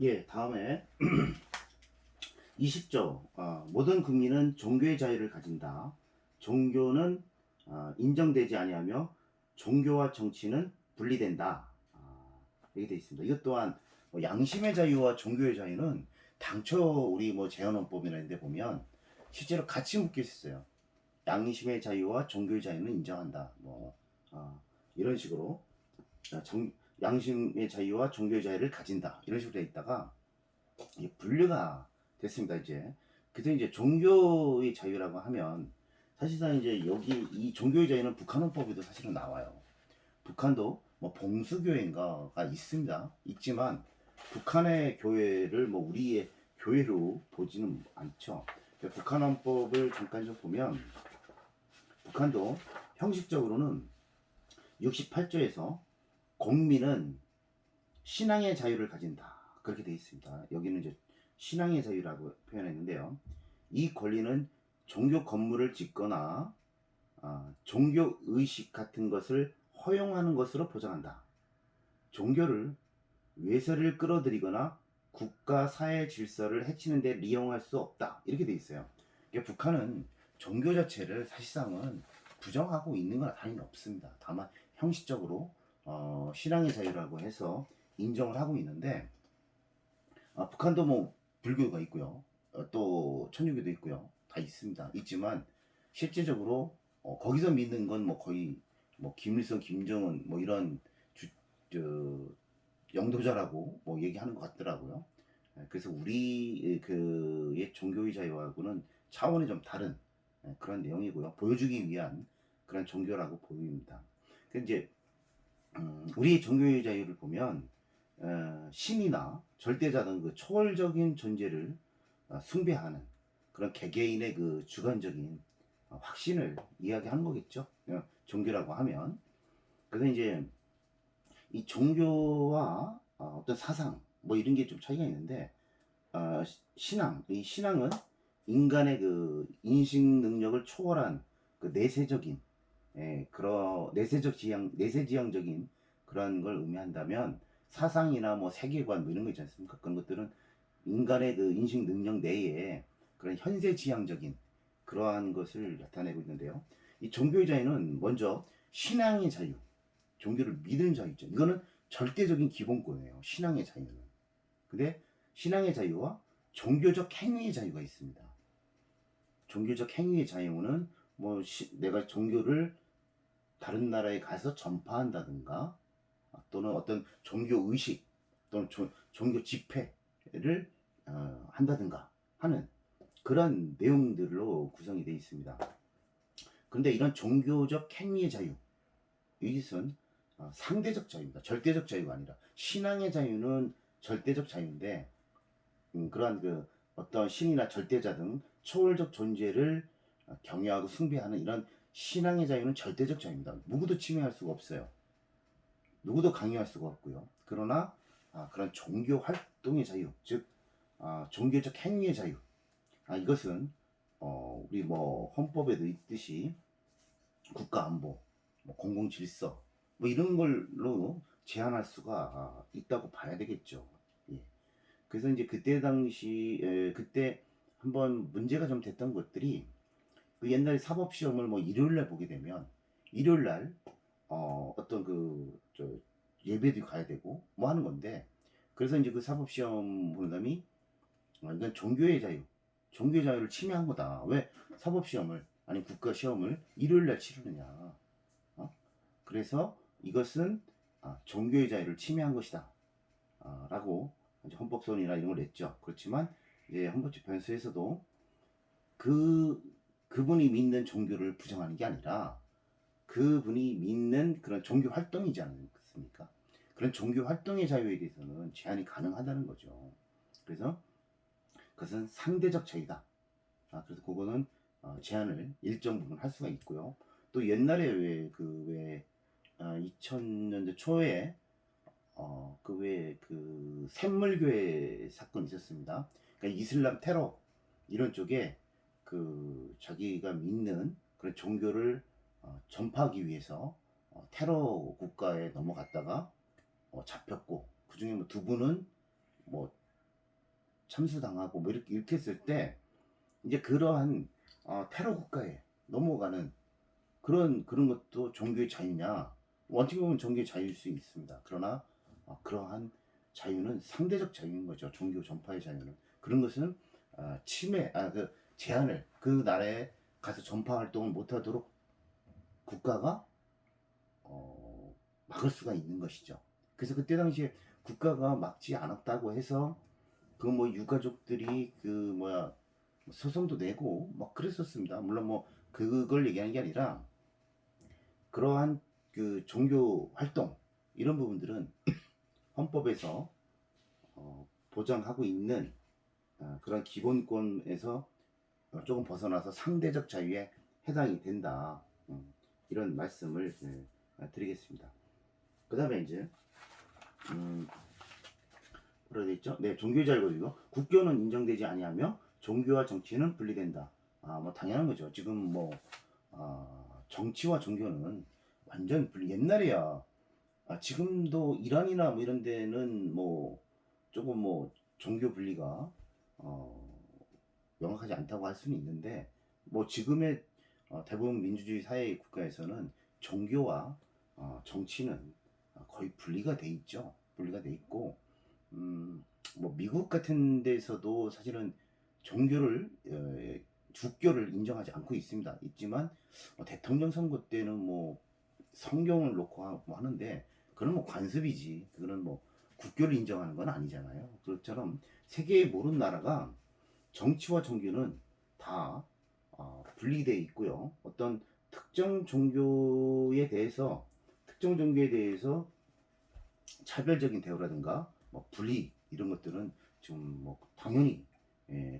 예, 다음에 20조. 모든 국민은 종교의 자유를 가진다. 종교는 인정되지 아니하며 종교와 정치는 분리된다. 이렇게 되어 있습니다. 이것 또한 뭐 양심의 자유와 종교의 자유는 당초 우리 뭐 재헌헌법이나 이런 데 보면 실제로 같이 묶여 있어요. 양심의 자유와 종교의 자유는 인정한다. 이런 식으로 양심의 자유와 종교의 자유를 가진다. 이런 식으로 되어 있다가 분류가 됐습니다, 이제. 그래서 이제 종교의 자유라고 하면 사실상 이제 여기 이 종교의 자유는 북한헌법에도 사실은 나와요. 북한도 뭐 봉수교회인가가 있습니다. 있지만 북한의 교회를 뭐 우리의 교회로 보지는 않죠. 북한헌법을 잠깐 좀 보면 북한도 형식적으로는 68조에서 공민은 신앙의 자유를 가진다. 그렇게 되어 있습니다. 여기는 이제 신앙의 자유라고 표현했는데요. 이 권리는 종교 건물을 짓거나 종교 의식 같은 것을 허용하는 것으로 보장한다. 종교를 외세를 끌어들이거나 국가 사회 질서를 해치는 데利用할 수 없다. 이렇게 되어 있어요. 그러니까 북한은 종교 자체를 사실상은 부정하고 있는 건 당연히 없습니다. 다만 형식적으로 신앙의 자유라고 해서 인정을 하고 있는데 북한도 뭐 불교가 있고요. 또 천주교도 있고요. 다 있습니다. 있지만 실제적으로 거기서 믿는 건 뭐 거의 뭐 김일성, 김정은 뭐 이런 저, 영도자라고 뭐 얘기하는 것 같더라고요. 그래서 우리 그의 종교의 자유하고는 차원이 좀 다른 그런 내용이고요. 보여주기 위한 그런 종교라고 보입니다. 그 이제 우리 종교의 자유를 보면 신이나 절대자 등 그 초월적인 존재를 숭배하는 그런 개개인의 그 주관적인 확신을 이야기하는 거겠죠. 종교라고 하면. 그래서 이제 이 종교와 어떤 사상 뭐 이런 게 좀 차이가 있는데 이 신앙은 인간의 그 인식 능력을 초월한 그 내세적인 그런 내세지향적인 그런 걸 의미한다면 사상이나 뭐 세계관 뭐 이런 거 있지 않습니까? 그런 것들은 인간의 그 인식 능력 내에 그런 현세지향적인 그러한 것을 나타내고 있는데요. 이 종교의 자유는 먼저 신앙의 자유, 종교를 믿는 자유 있죠. 이거는 절대적인 기본권이에요. 신앙의 자유는. 근데 신앙의 자유와 종교적 행위의 자유가 있습니다. 종교적 행위의 자유는 뭐 내가 종교를 다른 나라에 가서 전파한다든가 또는 어떤 종교 의식 또는 종교 집회를 한다든가 하는 그런 내용들로 구성이 되어 있습니다. 그런데 이런 종교적 행위의 자유, 이것은 상대적 자유입니다. 절대적 자유가 아니라 신앙의 자유는 절대적 자유인데 그러한 그 어떤 신이나 절대자 등 초월적 존재를 경외하고 숭배하는 이런 신앙의 자유는 절대적 자유입니다. 누구도 침해할 수가 없어요. 누구도 강요할 수가 없고요. 그러나 그런 종교 활동의 자유, 즉 종교적 행위의 자유, 이것은 우리 뭐 헌법에도 있듯이 국가 안보, 뭐 공공 질서, 뭐 이런 걸로 제한할 수가 있다고 봐야 되겠죠. 예. 그래서 이제 그때 당시 그때 한번 문제가 좀 됐던 것들이 그 옛날에 사법 시험을 뭐 일요일 날 보게 되면 일요일 날 어떤 예배도 가야 되고 뭐 하는 건데 그래서 이제 그 사법 시험 보는 사람이 이건 종교의 자유를 침해한 거다. 왜 사법 시험을 아니 국가 시험을 일요일 날 치르느냐. 그래서 이것은 종교의 자유를 침해한 것이다. 라고 이제 헌법소원이나 이런 걸 냈죠. 그렇지만 이제 헌법집 변수에서도 그분이 믿는 종교를 부정하는 게 아니라 그분이 믿는 그런 종교 활동이지 않습니까? 그런 종교 활동의 자유에 대해서는 제한이 가능하다는 거죠. 그래서 그것은 상대적 자유다. 그래서 그거는 제한을 일정 부분 할 수가 있고요. 또 옛날에 왜 2000년대 초에 샘물교회 사건이 있었습니다. 그러니까 이슬람 테러 이런 쪽에 그 자기가 믿는 그런 종교를 전파하기 위해서 테러 국가에 넘어갔다가 잡혔고 그 중에 뭐 두 분은 뭐 참수당하고 뭐 이렇게 했을 때 이제 그러한 테러 국가에 넘어가는 그런 것도 종교의 자유냐? 어떻게 보면 종교의 자유일 수 있습니다. 그러나 그러한 자유는 상대적 자유인 거죠. 종교 전파의 자유는. 그런 것은 침해, 그 제한을 그 나라에 가서 전파 활동을 못하도록 국가가 막을 수가 있는 것이죠. 그래서 그때 당시에 국가가 막지 않았다고 해서 그 뭐 유가족들이 그 뭐야 소송도 내고 막 그랬었습니다. 물론 뭐 그걸 얘기하는 게 아니라 그러한 그 종교 활동 이런 부분들은 헌법에서 보장하고 있는 그런 기본권에서 조금 벗어나서 상대적 자유에 해당이 된다. 이런 말씀을 드리겠습니다. 그 다음에 이제 뭐라 되어 있죠? 네, 종교 자유거든요. 국교는 인정되지 아니하며 종교와 정치는 분리된다. 뭐 당연한 거죠. 지금 뭐 정치와 종교는 완전 분리. 옛날에야 지금도 이란이나 뭐 이런 데는 뭐 조금 뭐 종교 분리가 명확하지 않다고 할 수는 있는데 뭐 지금의 대부분 민주주의 사회 국가에서는 종교와 정치는 거의 분리가 돼 있죠. 분리가 돼 있고 뭐 미국 같은 데서도 사실은 종교를 주교를 인정하지 않고 있습니다. 있지만 대통령 선거 때는 뭐 성경을 놓고 뭐 하는데 그건 뭐 관습이지. 그거는 뭐 국교를 인정하는 건 아니잖아요. 그것처럼 세계의 모든 나라가 정치와 종교는 다 분리되어 있고요. 어떤 특정 종교에 대해서 차별적인 대우라든가 뭐 불이익 이런 것들은 지금 뭐 당연히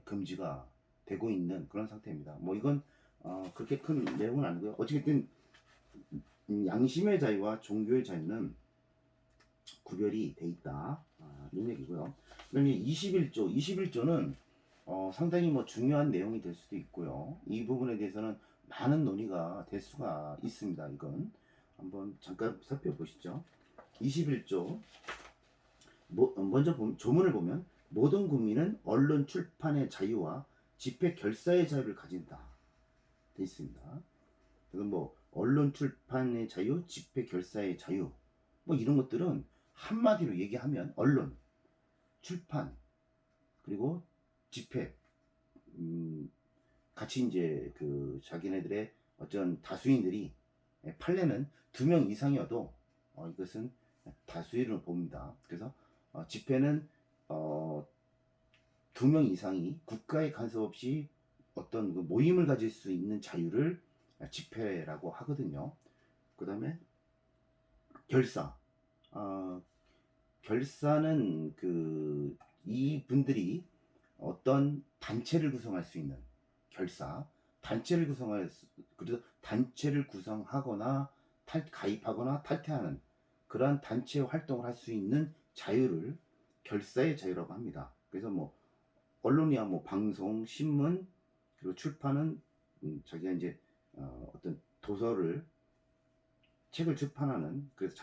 금지가 되고 있는 그런 상태입니다. 뭐 이건 그렇게 큰 내용은 아니고요. 어쨌든 양심의 자유와 종교의 자유는 구별이 돼 있다. 이런 얘기고요. 그다음에 21조는 상당히 뭐 중요한 내용이 될 수도 있고요. 이 부분에 대해서는 많은 논의가 될 수가 있습니다. 이건 한번 잠깐 살펴보시죠. 21조 먼저 조문을 보면 모든 국민은 언론 출판의 자유와 집회 결사의 자유를 가진다 돼 있습니다. 그래서 뭐 언론 출판의 자유, 집회 결사의 자유 뭐 이런 것들은 한마디로 얘기하면 언론, 출판 그리고 집회 같이 이제 그 자기네들의 어떤 다수인들이 판례는 2명 이상이어도 이것은 다수의를 봅니다. 그래서 집회는 2명 이상이 국가의 간섭 없이 어떤 그 모임을 가질 수 있는 자유를 집회라고 하거든요. 그 다음에 결사. 결사는 그 이분들이 어떤 단체를 구성할 수 있는 결사, 그래서 단체를 구성하거나 가입하거나 탈퇴하는 그러한 단체 활동을 할 수 있는 자유를 결사의 자유라고 합니다. 그래서 뭐 언론이야 뭐 방송, 신문 그리고 출판은 자기가 이제 어떤 책을 출판하는 그래서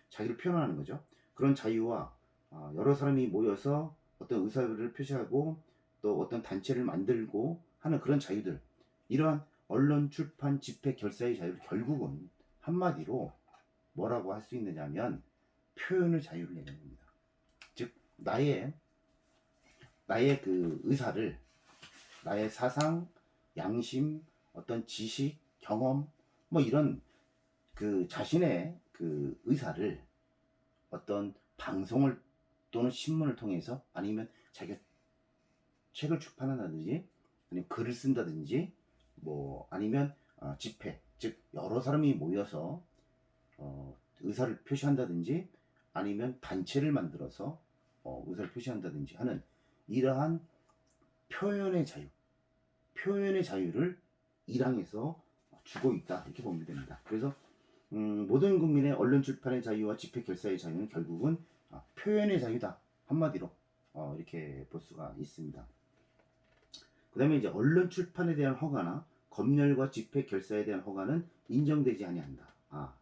자기를 표현하는 거죠. 그런 자유와 여러 사람이 모여서 어떤 의사를 표시하고 또 어떤 단체를 만들고 하는 그런 자유들 이러한 언론, 출판, 집회, 결사의 자유를 결국은 한마디로 뭐라고 할 수 있느냐면 표현의 자유를 얘기하는 겁니다. 즉 나의 그 의사를 나의 사상, 양심, 어떤 지식, 경험 뭐 이런 그 자신의 그 의사를 어떤 방송을 또는 신문을 통해서 아니면 자기가 책을 출판한다든지 아니면 글을 쓴다든지 뭐 아니면 집회 즉 여러 사람이 모여서 의사를 표시한다든지 아니면 단체를 만들어서 의사를 표시한다든지 하는 이러한 표현의 자유를 1항에서 주고 있다 이렇게 보면 됩니다. 그래서 모든 국민의 언론 출판의 자유와 집회 결사의 자유는 결국은 표현의 자유다 한마디로 이렇게 볼 수가 있습니다. 그 다음에 이제 언론 출판에 대한 허가나 검열과 집회 결사에 대한 허가는 인정되지 아니한다.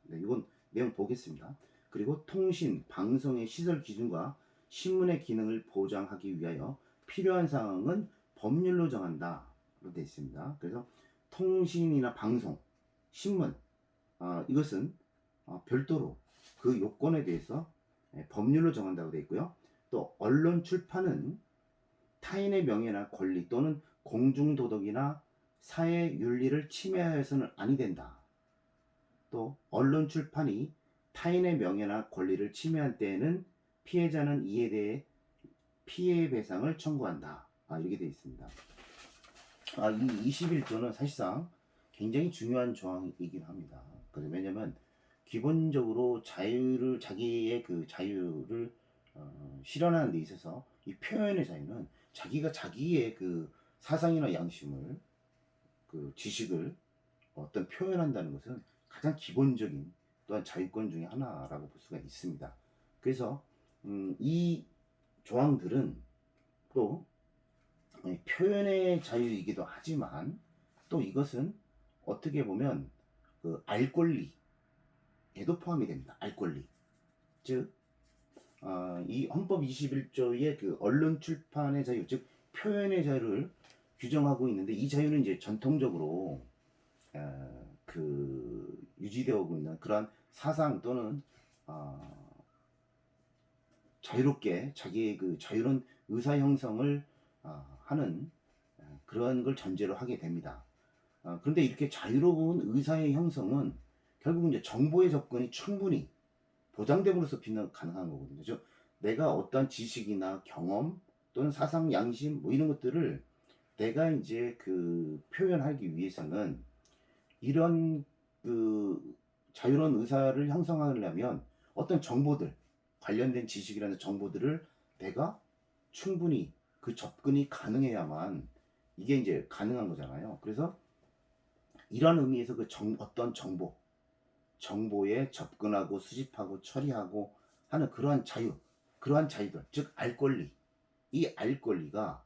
네, 이건 내용 보겠습니다. 그리고 통신, 방송의 시설 기준과 신문의 기능을 보장하기 위하여 필요한 사항은 법률로 정한다. 로 되어 있습니다. 그래서 통신이나 방송, 신문, 이것은 별도로 그 요건에 대해서 법률로 정한다고 되어 있고요. 또 언론 출판은 타인의 명예나 권리 또는 공중도덕이나 사회윤리를 침해하여서는 아니 된다. 또 언론 출판이 타인의 명예나 권리를 침해한 때에는 피해자는 이에 대해 피해 배상을 청구한다. 이렇게 되어 있습니다. 이 21조는 사실상 굉장히 중요한 조항이긴 합니다. 왜냐면 기본적으로 자기의 그 자유를 실현하는 데 있어서 이 표현의 자유는 자기가 자기의 그 사상이나 양심을 그 지식을 어떤 표현한다는 것은 가장 기본적인 또한 자유권 중에 하나라고 볼 수가 있습니다. 그래서 이 조항들은 또 표현의 자유이기도 하지만 또 이것은 어떻게 보면 그 알 권리에도 포함이 됩니다. 알 권리. 즉, 이 헌법 21조의 그 언론 출판의 자유, 즉 표현의 자유를 규정하고 있는데 이 자유는 이제 전통적으로 그 유지되어 오고 있는 그러한 사상 또는 자유롭게 자기의 그 자유로운 의사 형성을 하는 그런 걸 전제로 하게 됩니다. 그런데 이렇게 자유로운 의사의 형성은 결국 이제 정보의 접근이 충분히 보장됨으로써 가능한 거거든요. 즉 내가 어떤 지식이나 경험 또는 사상, 양심 뭐 이런 것들을 내가 이제 그 표현하기 위해서는 이런 그 자유로운 의사를 형성하려면 어떤 정보들, 관련된 지식이라는 정보들을 내가 충분히 그 접근이 가능해야만 이게 이제 가능한 거잖아요. 그래서 이런 의미에서 그 어떤 정보에 접근하고 수집하고 처리하고 하는 그러한 자유들, 즉 알 권리, 이 알 권리가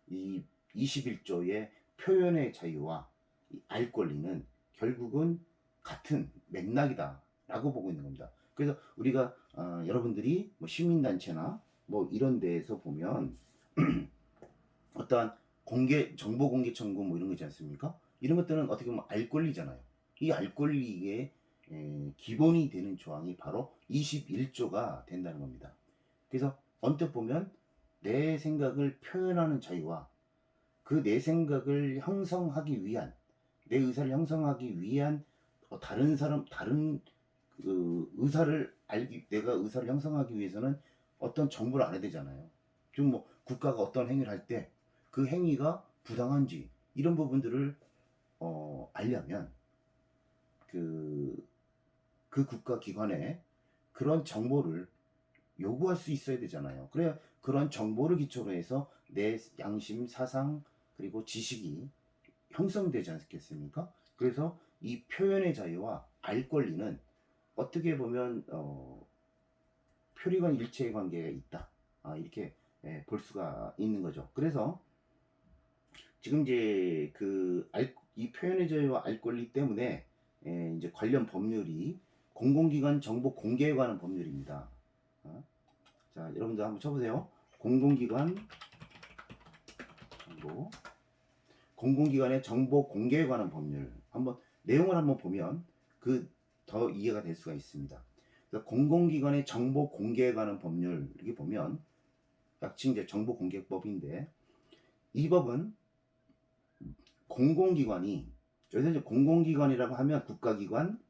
이 21조의 표현의 자유와 이 알 권리는 결국은 같은 맥락이다라고 보고 있는 겁니다. 그래서 우리가 여러분들이 뭐 시민단체나 뭐 이런 데에서 보면 어떠한 정보 공개 청구 뭐 이런 거 있지 않습니까? 이런 것들은 어떻게 보면 알 권리잖아요. 이 알 권리의 기본이 되는 조항이 바로 21조가 된다는 겁니다. 그래서 언뜻 보면 내 생각을 표현하는 자유와 그 내 생각을 형성하기 위한 내 의사를 형성하기 위한 다른 그 내가 의사를 형성하기 위해서는 어떤 정보를 알아야 되잖아요. 지금 뭐 국가가 어떤 행위를 할 때 그 행위가 부당한지 이런 부분들을 알려면 그 국가 기관에 그런 정보를 요구할 수 있어야 되잖아요. 그래야 그런 정보를 기초로 해서 내 양심, 사상, 그리고 지식이 형성되지 않겠습니까? 그래서 이 표현의 자유와 알 권리는 어떻게 보면 표리관 일체의 관계가 있다. 이렇게 볼 수가 있는 거죠. 그래서 지금 이제 이 표현의 자유와 알 권리 때문에 이제 관련 법률이 공공기관 정보 공개에 관한 법률입니다. 자, 여러분들 한번 쳐보세요. 공공기관의 정보 공개에 관한 법률. 내용을 한번 보면 더 이해가 될 수가 있습니다. 그래서 공공기관의 정보 공개에 관한 법률 이렇게 보면 약칭 이제 정보공개법인데 이 법은 여기서 이제 공공기관이라고 하면 국가기관,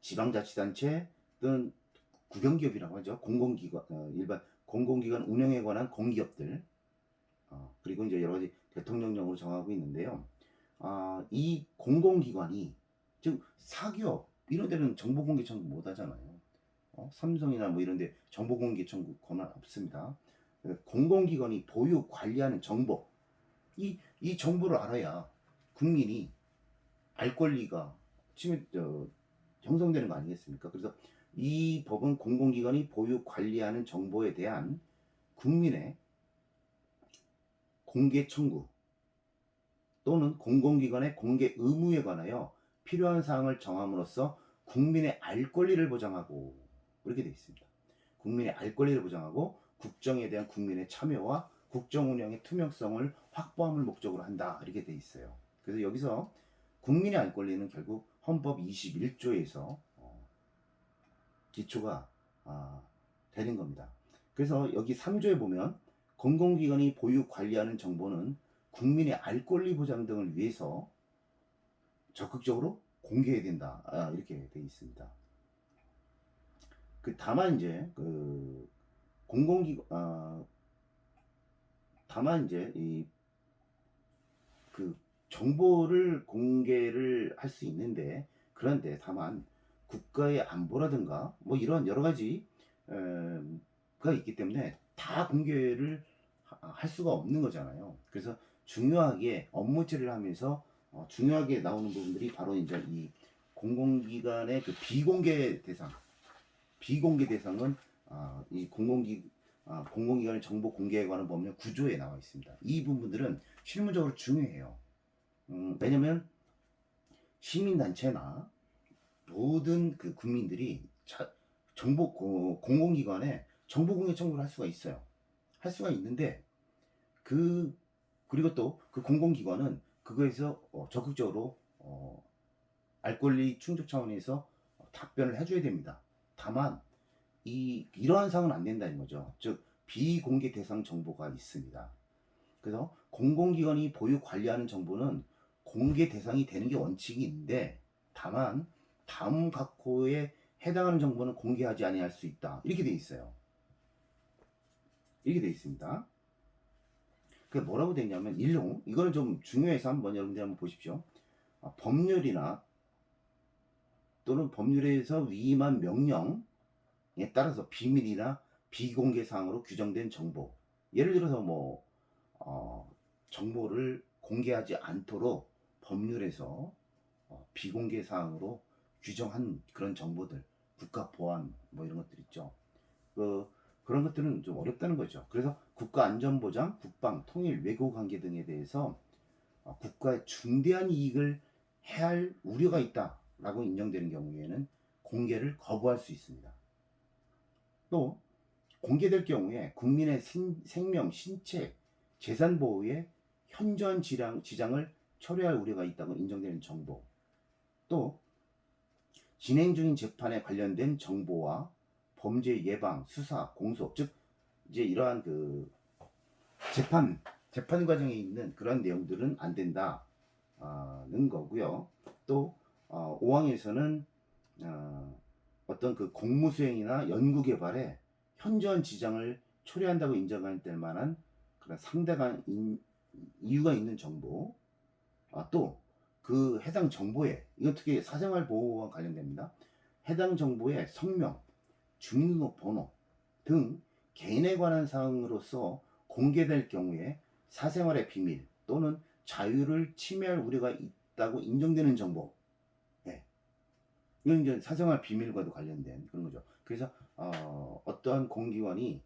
지방자치단체 또는 국영기업이라고 하죠. 일반 공공기관 운영에 관한 공기업들, 그리고 이제 여러 가지 대통령령으로 정하고 있는데요. 이 공공기관이 즉 사기업 이런 데는 정보공개 청구 못 하잖아요. 삼성이나 뭐 이런 데 정보공개 청구 권한 없습니다. 공공기관이 보유 관리하는 정보, 이 정보를 알아야 국민이 알 권리가 형성되는 거 아니겠습니까? 그래서 이 법은 공공기관이 보유 관리하는 정보에 대한 국민의 공개 청구 또는 공공기관의 공개 의무에 관하여 필요한 사항을 정함으로써 국민의 알 권리를 보장하고 그렇게 되어 있습니다. 국민의 알 권리를 보장하고 국정에 대한 국민의 참여와 국정 운영의 투명성을 확보함을 목적으로 한다 이렇게 돼 있어요. 그래서 여기서 국민의 알 권리는 결국 헌법 21조에서 기초가 되는 겁니다. 그래서 여기 3조에 보면 공공기관이 보유 관리하는 정보는 국민의 알 권리 보장 등을 위해서 적극적으로 공개해야 된다 이렇게 되어 있습니다. 다만 이제 다만 이제 정보를 공개를 할 수 있는데, 그런데 다만 국가의 안보라든가 뭐 이런 여러 가지 가 있기 때문에 다 공개를 할 수가 없는 거잖아요. 그래서 중요하게 업무 처리를 하면서 중요하게 나오는 부분들이 바로 이제 이 공공기관의 그 비공개 대상은 이 공공기관의 정보 공개에 관한 법률 9조에 나와 있습니다. 이 부분들은 실무적으로 중요해요. 왜냐면 시민단체나 모든 그 국민들이 공공기관에 정보 공개 청구를 할 수가 있어요. 할 수가 있는데 그리고 또 그 공공기관은 그거에서 적극적으로 알 권리 충족 차원에서 답변을 해줘야 됩니다. 다만 이러한 사항은 안 된다는 거죠. 즉 비공개 대상 정보가 있습니다. 그래서 공공기관이 보유 관리하는 정보는 공개 대상이 되는 게 원칙인데, 다만 다음 각호에 해당하는 정보는 공개하지 아니할 수 있다 이렇게 돼 있어요. 이렇게 돼 있습니다. 그 뭐라고 돼 있냐면 이거는 좀 중요해서 여러분들 한번 보십시오. 법률이나 또는 법률에서 위임한 명령에 따라서 비밀이나 비공개 사항으로 규정된 정보, 예를 들어서 정보를 공개하지 않도록 법률에서 비공개 사항으로 규정한 그런 정보들, 국가 보안 뭐 이런 것들 있죠. 그런 것들은 좀 어렵다는 거죠. 그래서 국가 안전보장, 국방, 통일, 외교 관계 등에 대해서 국가의 중대한 이익을 해할 우려가 있다라고 인정되는 경우에는 공개를 거부할 수 있습니다. 또 공개될 경우에 국민의 생명, 신체, 재산 보호에 현저한 지장을 초래할 우려가 있다고 인정되는 정보, 또 진행 중인 재판에 관련된 정보와 범죄 예방, 수사, 공소, 즉 이제 이러한 재판 과정에 있는 그런 내용들은 안 된다는 거고요. 또 5항에서는 어떤 공무수행이나 연구개발에 현저한 지장을 초래한다고 인정할 때 만한 그런 상당한 이유가 있는 정보, 또 해당 정보에, 이건 특히 사생활 보호와 관련됩니다. 해당 정보의 성명, 주민등록번호 등 개인에 관한 사항으로서 공개될 경우에 사생활의 비밀 또는 자유를 침해할 우려가 있다고 인정되는 정보, 이건 이제 사생활 비밀과도 관련된 그런 거죠. 그래서 어떠한 공기관이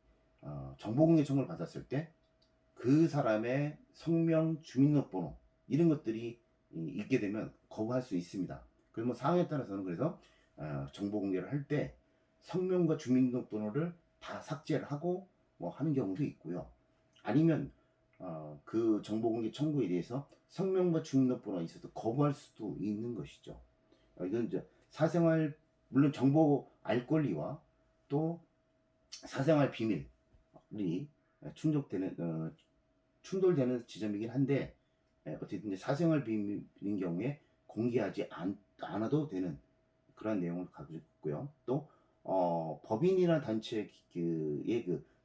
정보 공개 청구를 받았을 때 그 사람의 성명, 주민등록번호 이런 것들이 있게 되면 거부할 수 있습니다. 그래서 사항에 따라서는 그래서 정보 공개를 할 때 성명과 주민등록번호를 다 삭제를 하고 하는 경우도 있고요. 아니면 그 정보 공개 청구에 대해서 성명과 주민등록번호가 있어도 거부할 수도 있는 것이죠. 이건 이제 사생활, 물론 정보 알 권리와 또 사생활 비밀이 충돌되는 지점이긴 한데, 어쨌든 사생활 비밀인 경우에 공개하지 않아도 되는 그런 내용을 가지고 있고요. 또 법인이나 단체의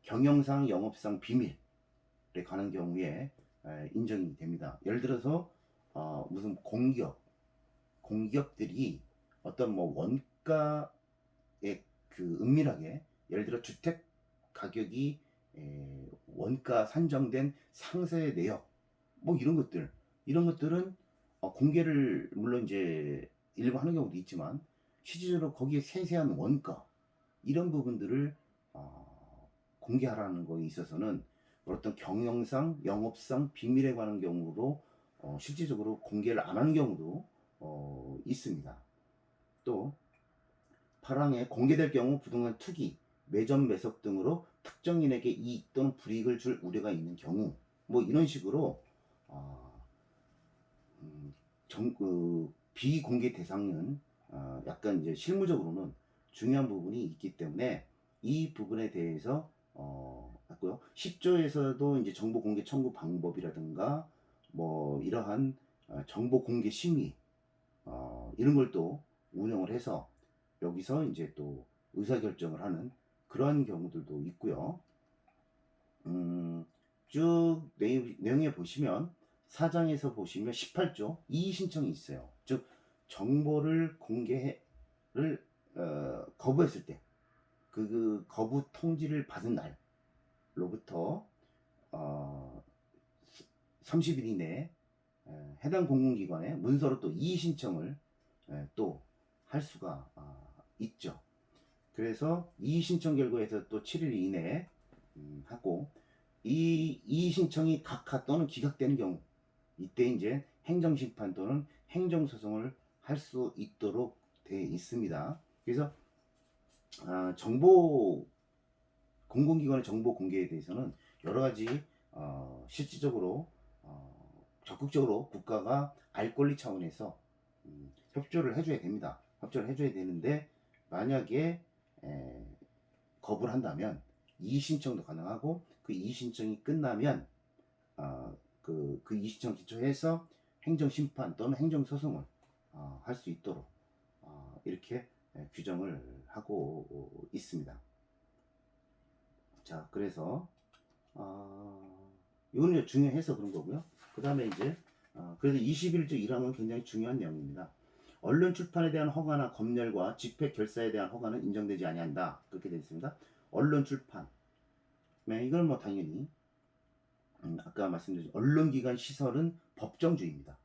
경영상, 영업상 비밀에 관한 경우에 인정이 됩니다. 예를 들어서 무슨 공기업들이 어떤 원가에 은밀하게, 예를 들어 주택 가격이 원가 산정된 상세 내역 이런 것들은 공개를 물론 이제 일부 하는 경우도 있지만, 실질적으로 거기에 세세한 원가 이런 부분들을 공개하라는 거에 있어서는 어떤 경영상, 영업상 비밀에 관한 경우로 실질적으로 공개를 안 하는 경우도 있습니다. 또 8항에 공개될 경우 부동산 투기, 매점 매석 등으로 특정인에게 이익 또는 불이익을 줄 우려가 있는 경우 뭐 이런 식으로 비공개 대상은 약간 이제 실무적으로는 중요한 부분이 있기 때문에 이 부분에 대해서 했고요. 10조에서도 이제 정보 공개 청구 방법이라든가 뭐 이러한 정보 공개 심의 이런 걸 또 운영을 해서 여기서 이제 또 의사결정을 하는 그러한 경우들도 있고요. 쭉 내용에 보시면 사장에서 보시면 18조 이의 신청이 있어요. 즉 정보를 공개를 거부했을 때 그 거부 통지를 받은 날로부터 30일 이내에 해당 공공기관에 문서로 또 이의 신청을 또 할 수가 있죠. 그래서 이의 신청 결과에서 또 7일 이내에 하고 이 신청이 각하 또는 기각되는 경우 이때 이제 행정심판 또는 행정소송을 할 수 있도록 되어 있습니다. 그래서 정보 공공기관의 정보 공개에 대해서는 여러 가지 실질적으로 적극적으로 국가가 알 권리 차원에서 협조를 해줘야 됩니다. 협조를 해줘야 되는데 만약에 거부를 한다면 이의 신청도 가능하고 그 이의 신청이 끝나면 그 이의 신청 기초해서 행정심판 또는 행정소송을 할 수 있도록 이렇게 규정을 하고 있습니다. 자, 그래서 이거는 중요해서 그런 거고요. 그 다음에 이제 그래서 21조 1항은 굉장히 중요한 내용입니다. 언론 출판에 대한 허가나 검열과 집회 결사에 대한 허가는 인정되지 아니한다. 그렇게 되어 있습니다. 언론 출판. 네, 이건 뭐 당연히 아까 말씀드린 언론기관 시설은 법정주의입니다.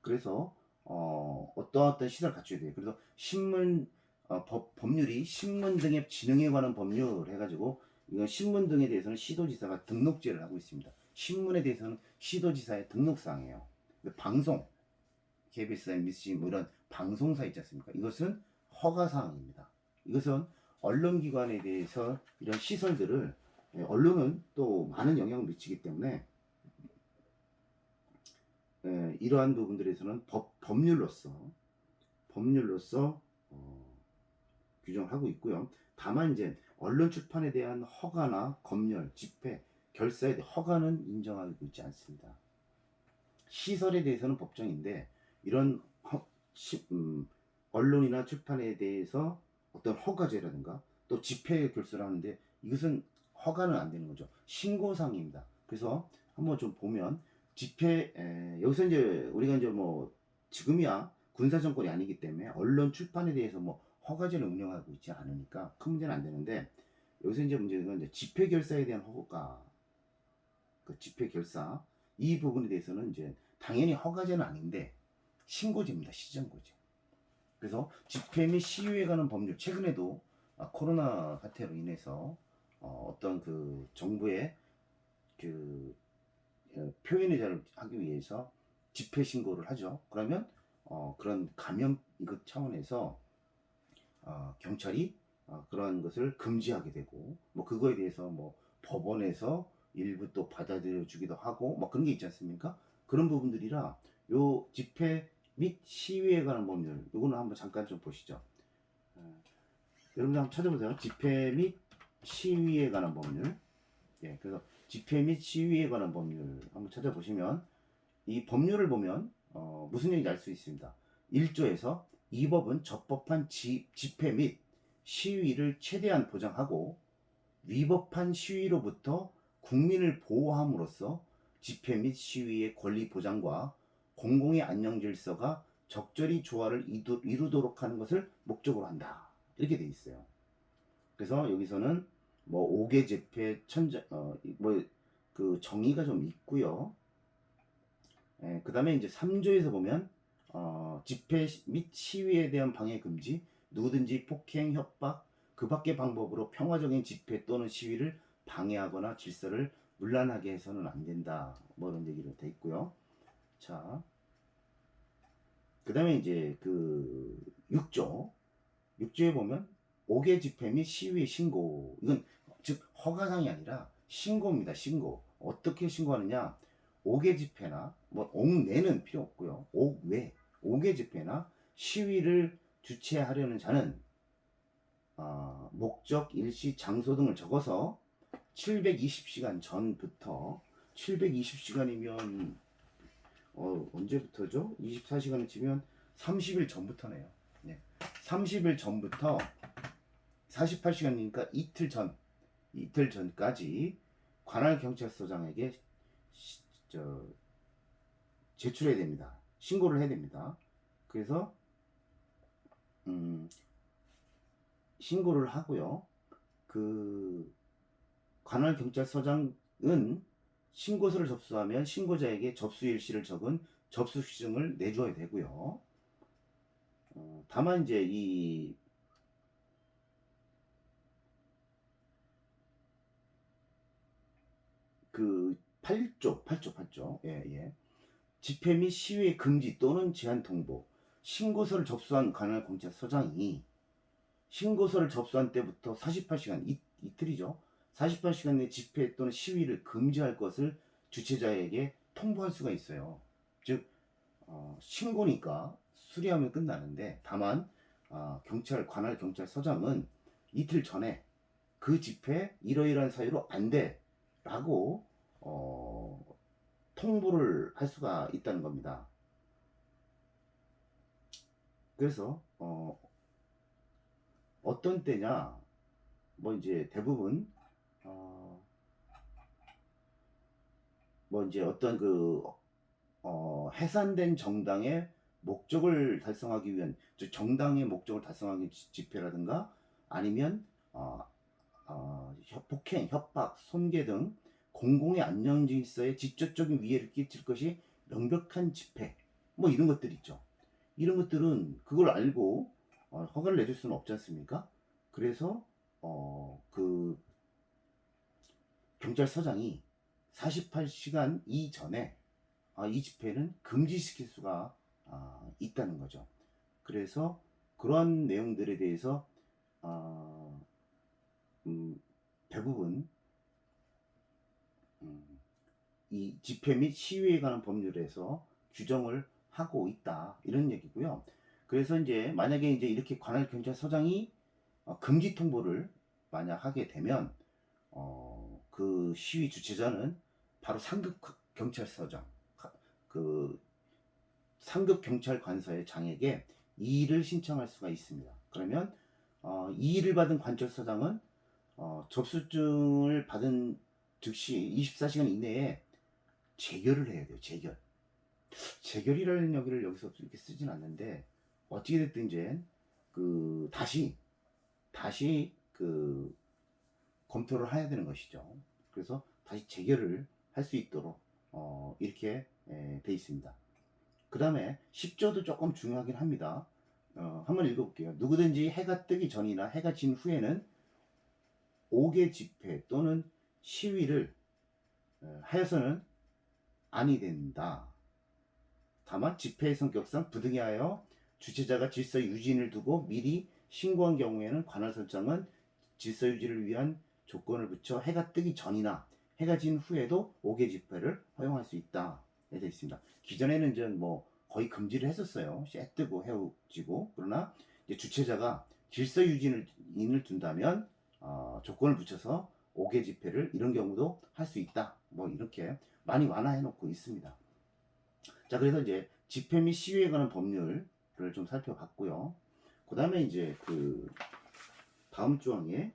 그래서 어떠한 시설을 갖춰야 돼요. 그래서 신문 법률이 신문 등의 진흥에 관한 법률 해가지고 이건 신문 등에 대해서는 시도지사가 등록제를 하고 있습니다. 신문에 대해서는 시도지사의 등록사항이에요. 방송, KBS, MBC 뭐 이런 방송사 있지 않습니까? 이것은 허가사항입니다. 이것은 언론기관에 대해서 이런 시설들을 언론은 또 많은 영향을 미치기 때문에 이러한 부분들에서는 법률로서 규정을 하고 있고요. 다만 이제 언론 출판에 대한 허가나 검열, 집회, 결사에 대한 허가는 인정하고 있지 않습니다. 시설에 대해서는 법정인데 이런 언론이나 출판에 대해서 어떤 허가제라든가 또 집회 결사를 하는데 이것은 허가는 안 되는 거죠. 신고사항입니다. 그래서 한번 좀 보면 집회 여기서 이제 우리가 이제 뭐 지금이야 군사정권이 아니기 때문에 언론 출판에 대해서 뭐 허가제를 운영하고 있지 않으니까 큰 문제는 안 되는데 여기서 이제 문제는 이제 집회 결사에 대한 허가, 그 집회 결사 이 부분에 대해서는 이제 당연히 허가제는 아닌데 신고제입니다. 시정고제. 그래서 집회 및 시위에 관한 법률 최근에도 코로나 사태로 인해서 어떤 그 정부의 그 표현의 자유를 하기 위해서 집회 신고를 하죠. 그러면 그런 감염 이것 차원에서 경찰이 그러한 것을 금지하게 되고 뭐 그거에 대해서 뭐 법원에서 일부 또 받아들여 주기도 하고 뭐 그런 게 있지 않습니까? 그런 부분들이라 요 집회 및 시위에 관한 법률 요거는 한번 잠깐 좀 보시죠. 여러분들 한번 찾아보세요. 집회 및 시위에 관한 법률. 예, 그래서 집회 및 시위에 관한 법률 한번 찾아보시면 이 법률을 보면 무슨 얘기인지 알 수 있습니다. 1조에서 이 법은 적법한 집회 및 시위를 최대한 보장하고 위법한 시위로부터 국민을 보호함으로써 집회 및 시위의 권리 보장과 공공의 안녕 질서가 적절히 조화를 이루도록 하는 것을 목적으로 한다. 이렇게 돼 있어요. 그래서 여기서는 뭐 5개 집회 뭐 그 정의가 좀 있고요. 그 다음에 이제 3조에서 보면 집회 및 시위에 대한 방해 금지, 누구든지 폭행, 협박, 그 밖의 방법으로 평화적인 집회 또는 시위를 방해하거나 질서를 문란하게 해서는 안 된다. 뭐 이런 얘기로 돼 있고요. 자, 그 다음에 이제 그 6조에 보면 옥외 집회 및 시위 신고. 이건 즉 허가상이 아니라 신고입니다. 신고. 어떻게 신고하느냐? 옥외 집회나 뭐 옥내는 필요 없고요. 옥외 집회나 시위를 주최하려는 자는 목적, 일시, 장소 등을 적어서 720시간 전부터 720시간이면 언제부터죠? 24시간을 치면 30일 전부터네요. 네. 30일 전부터 48시간이니까 이틀 전까지 관할 경찰서장에게 제출해야 됩니다. 신고를 해야 됩니다. 그래서 신고를 하고요. 그 관할 경찰서장은 신고서를 접수하면 신고자에게 접수 일시를 적은 접수시증을 내줘야 되고요. 다만 이제 그 8조. 예. 집회 및 시위 금지 또는 제한 통보. 신고서를 접수한 관할 경찰서장이 신고서를 접수한 때부터 48시간, 이틀이죠. 48시간 내 집회 또는 시위를 금지할 것을 주최자에게 통보할 수가 있어요. 즉 신고니까 수리하면 끝나는데, 다만 관할 경찰서장은 이틀 전에 그 집회 이러이러한 사유로 안 돼라고 통보를 할 수가 있다는 겁니다. 그래서 어떤 때냐, 뭐 이제 대부분 뭐 이제 어떤 해산된 정당의 목적을 달성하기 위한, 정당의 목적을 달성하기 위한 집회라든가, 아니면 폭행, 협박, 손괴 등 공공의 안녕 질서에 직접적인 위해를 끼칠 것이 명백한 집회, 뭐 이런 것들 있죠. 이런 것들은 그걸 알고 허가를 내줄 수는 없지 않습니까? 그래서 그 경찰서장이 48시간 이전에 이 집회는 금지시킬 수가 있다는 거죠. 그래서 그러한 내용들에 대해서 대부분 이 집회 및 시위에 관한 법률에서 규정을 하고 있다, 이런 얘기고요. 그래서 이제 만약에 이제 이렇게 관할 경찰서장이 금지 통보를 만약 하게 되면 그 시위 주최자는 바로 상급 경찰서장, 그 상급 경찰관서의 장에게 이의를 신청할 수가 있습니다. 그러면 이의를 받은 관찰서장은 접수증을 받은 즉시 24시간 이내에 재결을 해야 돼요. 재결이라는 여기를 여기서 이렇게 쓰진 않는데, 어떻게 됐든 이제 다시 검토를 해야 되는 것이죠. 그래서 다시 재결을 할 수 있도록 이렇게 돼 있습니다. 그 다음에 10조도 조금 중요하긴 합니다. 한번 읽어볼게요. 누구든지 해가 뜨기 전이나 해가 진 후에는 옥외 집회 또는 시위를 하여서는 아니 된다. 다만 집회의 성격상 부득이하여 주최자가 질서 유지를 두고 미리 신고한 경우에는 관할 설정은 질서 유지를 위한 조건을 붙여 해가 뜨기 전이나 해가 진 후에도 옥외 집회를 허용할 수 있다. 되어 있습니다. 기존에는 이제 뭐 거의 금지를 했었어요. 쇠 뜨고 헤어지고. 그러나 이제 주최자가 질서 유지를 둔다면 조건을 붙여서 옥외 집회를 이런 경우도 할 수 있다. 뭐 이렇게 많이 완화해 놓고 있습니다. 자, 그래서 이제 집회 및 시위에 관한 법률을 좀 살펴봤고요. 그 다음에 이제 다음 조항에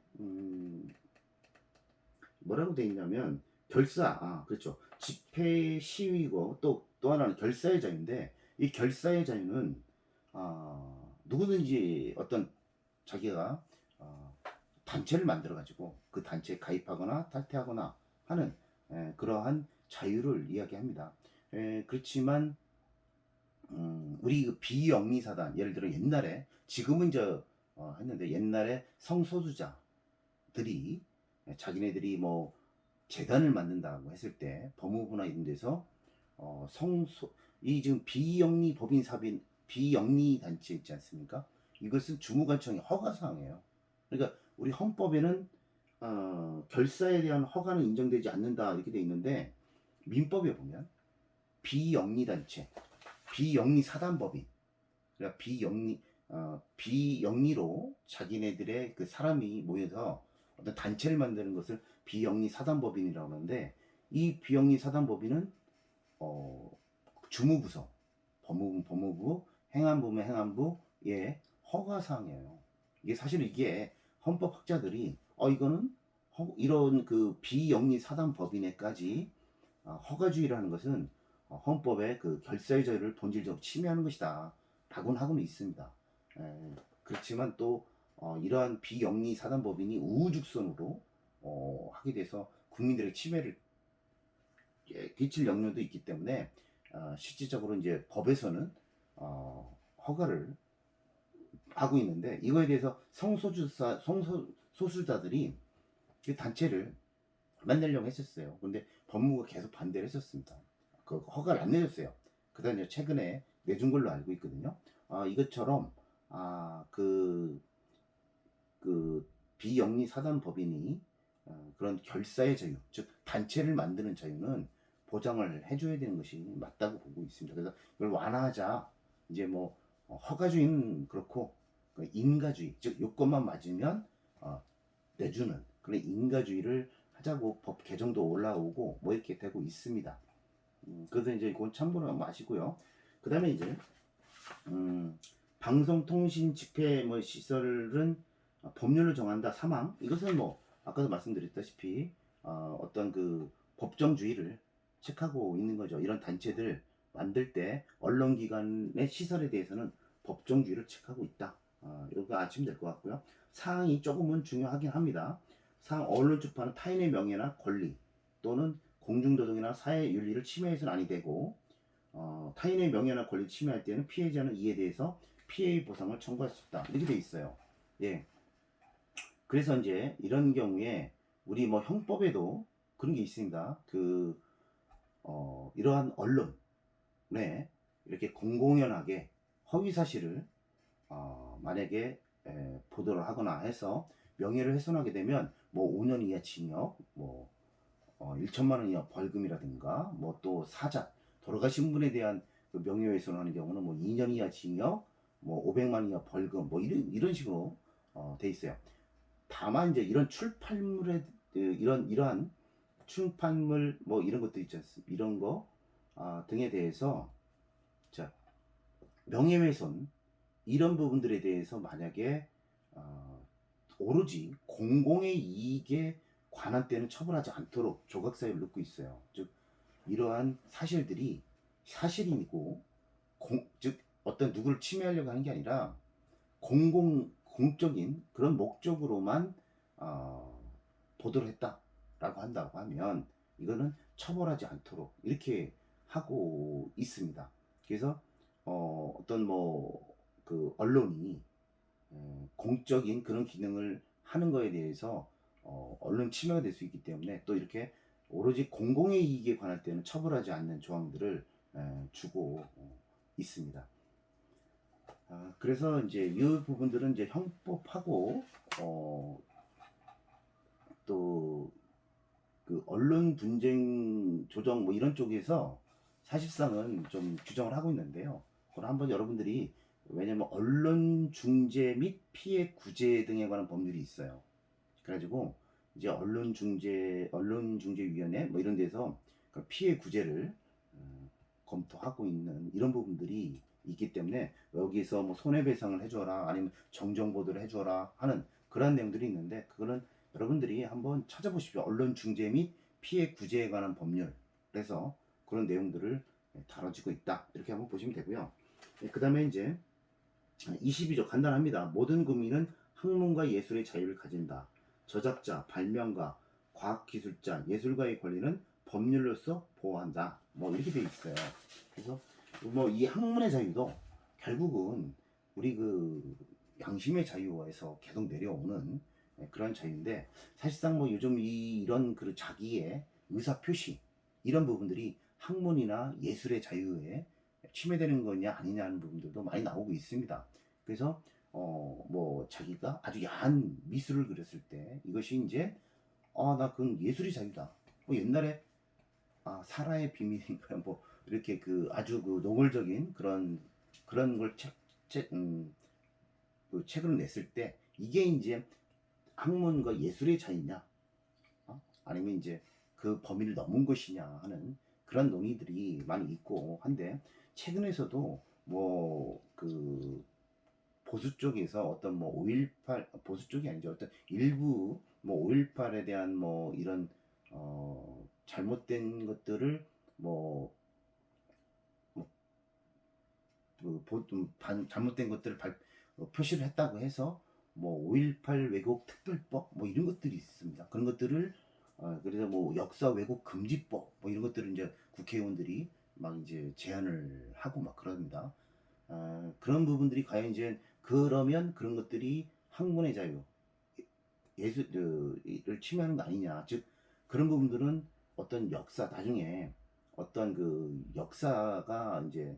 뭐라고 돼 있냐면 그렇죠. 집회 시위고 또 하나는 결사의 자유인데, 이 결사의 자유는 누구든지 어떤 자기가 단체를 만들어 가지고 그 단체에 가입하거나 탈퇴하거나 하는 그러한 자유를 이야기합니다. 그렇지만 우리 비영리사단, 예를 들어 옛날에, 지금은 했는데 옛날에 성소수자들이 자기네들이 뭐 재단을 만든다고 했을 때 법무부나 이런 데서 이 지금 비영리 법인사빈 비영리 단체 있지 않습니까? 이것은 주무관청의 허가사항이에요. 그러니까 우리 헌법에는 결사에 대한 허가는 인정되지 않는다 이렇게 돼 있는데 민법에 보면 비영리단체, 비영리사단법인, 그러니까 비영리로 자기네들의 그 사람이 모여서 어떤 단체를 만드는 것을 비영리사단법인이라고 하는데 이 비영리사단법인은 주무부서, 법무부는 법무부, 행안부면 행안부의 허가사항이에요. 이게 사실은 이게 헌법학자들이 이거는 이런 그 비영리 사단 법인에까지 허가주의라는 것은 헌법의 그 결사의 자유를 본질적으로 침해하는 것이다 라고는 하고는 있습니다. 그렇지만 또 이러한 비영리 사단 법인이 우후죽순으로 하게 돼서 국민들의 침해를 끼칠 염려도 있기 때문에 실질적으로 이제 법에서는 허가를 하고 있는데 이거에 대해서 성소수자들이 그 단체를 만들려고 했었어요. 근데 법무부가 계속 반대를 했었습니다. 그 허가를 안 내줬어요. 그다음에 최근에 내준 걸로 알고 있거든요. 이것처럼 그 비영리 사단 법인이 그런 결사의 자유, 즉 단체를 만드는 자유는 보장을 해줘야 되는 것이 맞다고 보고 있습니다. 그래서 이걸 완화하자. 이제 뭐 허가주의는 그렇고 인가주의, 즉 요건만 맞으면 내주는 그런 인가주의를 하자고 법 개정도 올라오고 뭐 이렇게 되고 있습니다. 그래서 이제 이건 참고로 마시고요. 그 다음에 이제 방송통신 집회 뭐 시설은 법률로 정한다 사망, 이것은 뭐 아까도 말씀드렸다시피 어떤 그 법정주의를 책하고 있는 거죠. 이런 단체들 만들 때 언론기관의 시설에 대해서는 법정주의를 책하고 있다. 이거 아시면 될 것 같고요. 사항이 조금은 중요하긴 합니다. 사항, 언론 출판은 타인의 명예나 권리 또는 공중도덕이나 사회윤리를 침해해서는 아니 되고 타인의 명예나 권리를 침해할 때는 피해자는 이에 대해서 피해 보상을 청구할 수 있다. 이렇게 돼 있어요. 예. 그래서 이제 이런 경우에 우리 뭐 형법에도 그런 게 있습니다. 이러한 언론에 이렇게 공공연하게 허위 사실을 만약에 보도를 하거나 해서 명예를 훼손하게 되면 뭐 5년 이하 징역, 뭐 1천만 원 이하 벌금이라든가 뭐 또 사자, 돌아가신 분에 대한 그 명예훼손하는 경우는 뭐 2년 이하 징역, 뭐 500만 원 이하 벌금, 뭐 이런 식으로 돼 있어요. 다만 이제 이런 출판물에 이러한 출판물 뭐 이런 것도 있지 않습니까? 이런 거 등에 대해서 자 명예훼손 이런 부분들에 대해서 만약에 오로지 공공의 이익에 관한 때는 처벌하지 않도록 조각사유를 넣고 있어요. 즉 이러한 사실들이 사실이고 즉 어떤 누구를 침해하려고 하는 게 아니라 공적인 그런 목적으로만 보도를 했다라고 한다고 하면 이거는 처벌하지 않도록 이렇게 하고 있습니다. 그래서 어떤 뭐 그 언론이 공적인 그런 기능을 하는 거에 대해서 언론 침해가 될 수 있기 때문에 또 이렇게 오로지 공공의 이익에 관할 때는 처벌하지 않는 조항들을 주고 있습니다. 그래서 이제 이 부분들은 이제 형법하고 또 그 언론 분쟁 조정 뭐 이런 쪽에서 사실상은 좀 규정을 하고 있는데요. 그걸 한번 여러분들이 왜냐면 언론 중재 및 피해 구제 등에 관한 법률이 있어요. 그래가지고 이제 언론중재위원회 뭐 이런 데서 그 피해 구제를 검토하고 있는 이런 부분들이 있기 때문에 여기서 뭐 손해배상을 해줘라 아니면 정정보도를 해줘라 하는 그런 내용들이 있는데 그거는 여러분들이 한번 찾아보십시오. 언론중재 및 피해 구제에 관한 법률 그래서 그런 내용들을 다뤄지고 있다 이렇게 한번 보시면 되고요. 그 다음에 이제 22조 간단합니다. 모든 국민은 학문과 예술의 자유를 가진다. 저작자, 발명가, 과학기술자, 예술가의 권리는 법률로서 보호한다. 뭐 이렇게 돼 있어요. 그래서 뭐 이 학문의 자유도 결국은 우리 그 양심의 자유에서 계속 내려오는 그런 자유인데 사실상 뭐 요즘 이런 그 자기의 의사 표시 이런 부분들이 학문이나 예술의 자유에 침해되는 거냐 아니냐는 부분들도 많이 나오고 있습니다. 그래서 뭐 자기가 아주 야한 미술을 그렸을 때 이것이 이제 나 그건 예술의 자유다. 뭐 옛날에 사라의 비밀인가 뭐 이렇게 그 아주 그 노골적인 그런 걸 그 책으로 냈을 때 이게 이제 학문과 예술의 차이냐, 아니면 이제 그 범위를 넘은 것이냐 하는 그런 논의들이 많이 있고 한데, 최근에서도 뭐 그 보수 쪽에서 어떤 뭐 5.18 보수 쪽이 아니죠, 어떤 일부 뭐 5.18에 대한 뭐 이런 잘못된 것들을 뭐, 뭐 잘못된 것들을 표시를 했다고 해서 뭐 5.18 왜곡 특별법 뭐 이런 것들이 있습니다. 그런 것들을 그래서 뭐 역사 왜곡 금지법 뭐 이런 것들을 이제 국회의원들이 막 이제 제안을 하고 막 그럽니다. 그런 부분들이 과연 이제 그러면 그런 것들이 학문의 자유, 예술을 침해하는 거 아니냐. 즉 그런 부분들은 어떤 역사 나중에 어떤 그 역사가 이제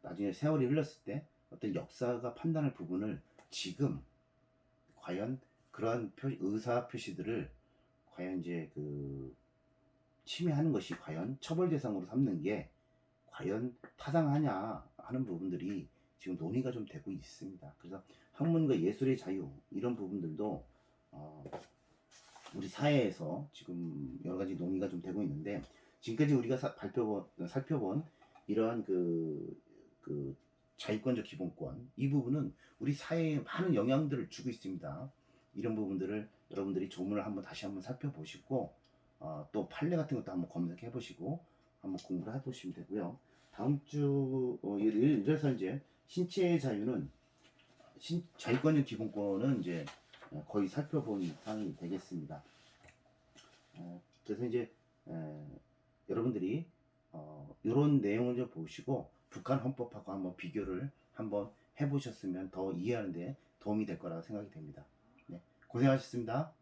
나중에 세월이 흘렀을 때 어떤 역사가 판단할 부분을 지금 과연 그러한 의사 표시들을 과연 이제 그 침해하는 것이 과연 처벌 대상으로 삼는 게 과연 타당하냐 하는 부분들이 지금 논의가 좀 되고 있습니다. 그래서 학문과 예술의 자유 이런 부분들도 우리 사회에서 지금 여러 가지 논의가 좀 되고 있는데, 지금까지 우리가 살펴본 이러한 그 자유권적 기본권 이 부분은 우리 사회에 많은 영향들을 주고 있습니다. 이런 부분들을 여러분들이 조문을 한번 다시 한번 살펴보시고 또 판례 같은 것도 한번 검색해 보시고 한번 공부를 해보시면 되고요. 다음 주 이래서 이제 신체의 자유는 자유권적 기본권은 이제 거의 살펴본 사항이 되겠습니다. 그래서 이제 여러분들이 이런 내용을 좀 보시고 북한 헌법하고 한번 비교를 한번 해보셨으면 더 이해하는데 도움이 될 거라고 생각이 됩니다. 네, 고생하셨습니다.